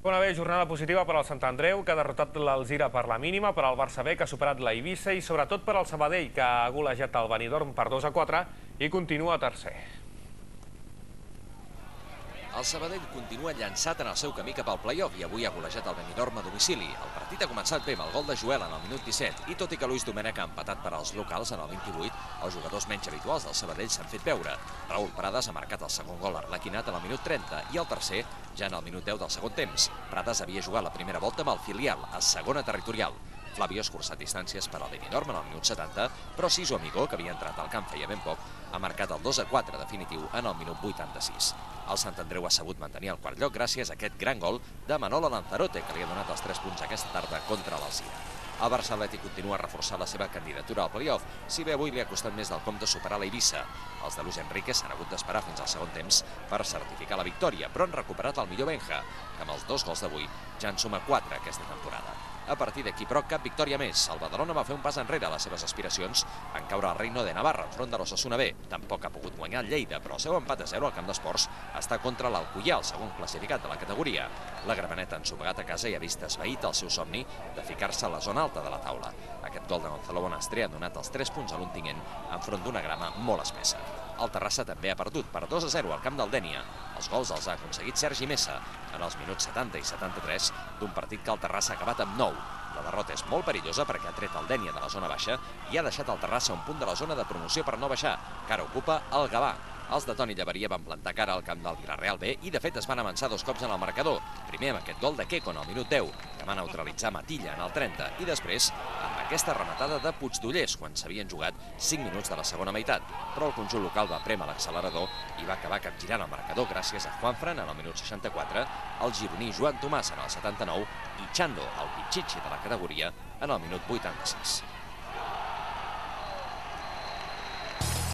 Bona bé, jornada positiva per al Sant Andreu, que ha derrotat l'Alzira per la mínima, per al Barça B, que ha superat la Eivissa, i sobretot per al Sabadell, que ha golejat el Benidorm per 2-4 i continua tercer. El Sabadell continua llançat en el seu camí cap al play-off i avui ha golejat el Benidorm a domicili. El partit ha començat bé amb el gol de Joel en el minut 17 i tot i que Luis Domènech ha empatat per als locals en el 28, els jugadors menys habituals del Sabadell s'han fet veure. Raúl Prades ha marcat el segon gol arlequinat en el minut 30 i el tercer ja en el minut 10 del segon temps. Prades havia jugat la primera volta amb el filial, a segona territorial. Flavio ha escurçat distàncies per al Benidorm en el minut 70, però Siso Amigó, que havia entrat al camp feia ben poc, ha marcat el 2-4 definitiu en el minut 86. El Sant Andreu ha sabut mantenir el quart lloc gràcies a aquest gran gol de Manolo Lanzarote, que li ha donat els 3 punts aquesta tarda contra l'Alzira. El Barça Atlètic continua a reforçar la seva candidatura al play-off, si bé avui li ha costat més del compte superar la Eivissa. Els de Luis Enrique s'han hagut d'esperar fins al segon temps per certificar la victòria, però han recuperat el millor Benja, que amb els 2 gols d'avui ja en suma 4 aquesta temporada. A partir d'aquí, però, cap victòria més. El Badalona va fer un pas enrere a les seves aspiracions en caure al Reino de Navarra enfront de l'Osasuna B. Tampoc ha pogut guanyar el Lleida, però el seu empat a 0 al camp d'esports està contra l'Alcoià, el segon classificat de la categoria. La Gravenet ha ensopegat a casa i ha vist esvaït el seu somni de ficar-se a la zona alta de la taula. Aquest gol de Gonzalo Bonastre ha donat els 3 punts a l'Ontinyent enfront d'una grama molt espessa. El Terrassa també ha perdut per 2-0 al camp del Dénia. Els gols els ha aconseguit Sergi Messa en els minuts 70 i 73 d'un partit que el Terrassa ha acabat amb 9. La derrota és molt perillosa perquè ha tret el Dénia de la zona baixa i ha deixat el Terrassa a un punt de la zona de promoció per no baixar, que ara ocupa el Gavà. Els de Toni Llaveria van plantar cara al camp del Villarreal B i de fet es van avançar 2 cops en el marcador. Primer amb aquest gol de Queco en el minut 10, que va neutralitzar Matilla en el 30, i després amb aquesta rematada de Puigdollers quan s'havien jugat 5 minuts de la segona meitat. Però el conjunt local va prémer l'accelerador i va acabar capgirant el marcador gràcies a Juanfran en el minut 64, el gironí Joan Tomàs en el 79 i Chando, el Pichichi de la categoria, en el minut 86.